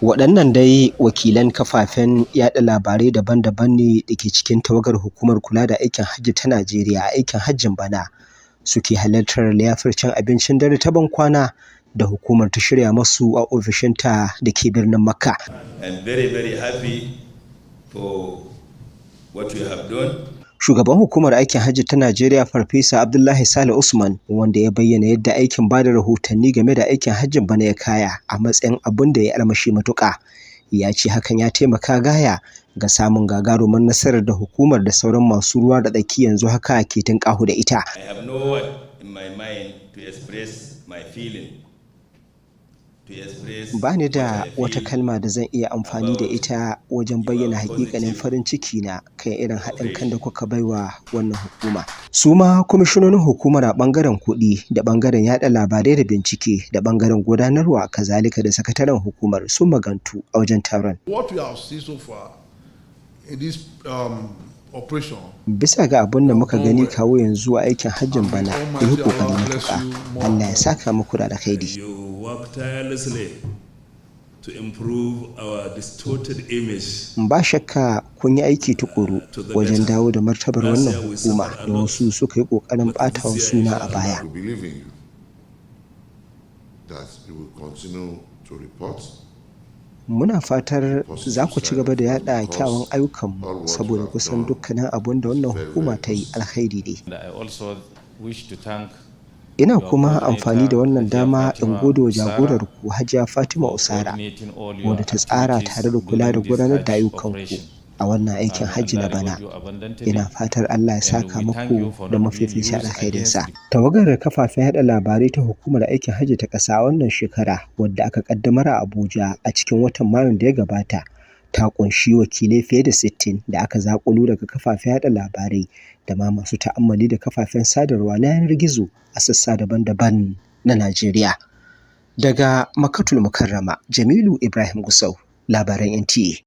Waɗannan dai wakilan kafafen yaɗa labarai daban-daban ne da ke cikin tawagar hukumar kula da aikin hajji ta Najeriya a aikin hajjin bana suke halartar liyafar cin abincin dare ta bankwana da hukumar ta shirya masu a ofishinta da ke birnin Makkah. I'm very, very happy for what you have done. Shugaban hukumar aikin hajji ta Najeriya Farfesa Abdullahi Sale Usman, wanda ya bayyana yadda aikin bada rahotanni game da aikin hajjin bana ya kaya a matsayin abin da ya armashi matuƙa, ya ce hakan ya taimaka gaya ga samun gagarumar nasarar da hukumar da sauran masu ruwa da tsaki yanzu haka ke tunƙaho da ita. I have no word in my mind to express my feeling. Ba ni da wata kalma da zan iya amfani da ita wajen bayyana hakikanin farin ciki na kan irin haɗin kan da kuka baiwa wannan hukuma. Su ma kwamishinonin hukumar a ɓangaren kuɗi da ɓangaren yaɗa labarai da bincike da ɓangaren gudanarwa kazalika da sakataren hukumar sun magantu a wajen taron. Bisa ga abin da muka gani kawo yanzu a aikin hajjin bana, ku yi ƙoƙari matuƙa. Allah ya saka muku da alkhairi. Ba shakka kun yi aiki tukuru wajen dawo da martabar wannan hukuma da wasu suka yi ƙoƙarin ɓata suna a baya. Muna fatar za ku ci gaba da yada kyawun ayyukanmu saboda kusan dukkanin abin da wannan hukuma ta yi alkhairi ne. Ina kuma amfani da wannan dama in gode wa jagorar ku Hajiya Fatima Usara, wadda ta tsara tare da kula da gudanar da ayyukanku a wannan aikin hajji na bana. Ina fatar Allah ya saka muku da mafificin alkhairinsa. Tawagar kafafen yaɗa labarai ta hukumar aikin hajji ta ƙasa wannan shekara, wadda aka ƙaddamar a Abuja a cikin watan Mayun da ya gabata, ta ƙunshi wakilai fiye da 60 da aka zaƙulo daga kafafen yaɗa labarai da ma masu ta'ammali da kafafen sadarwa na yanar gizo a sassa daban-daban na Najeriya. Daga Makkatul Mukarrama, Jamilu Ibrahim Gusau, labaran NTA.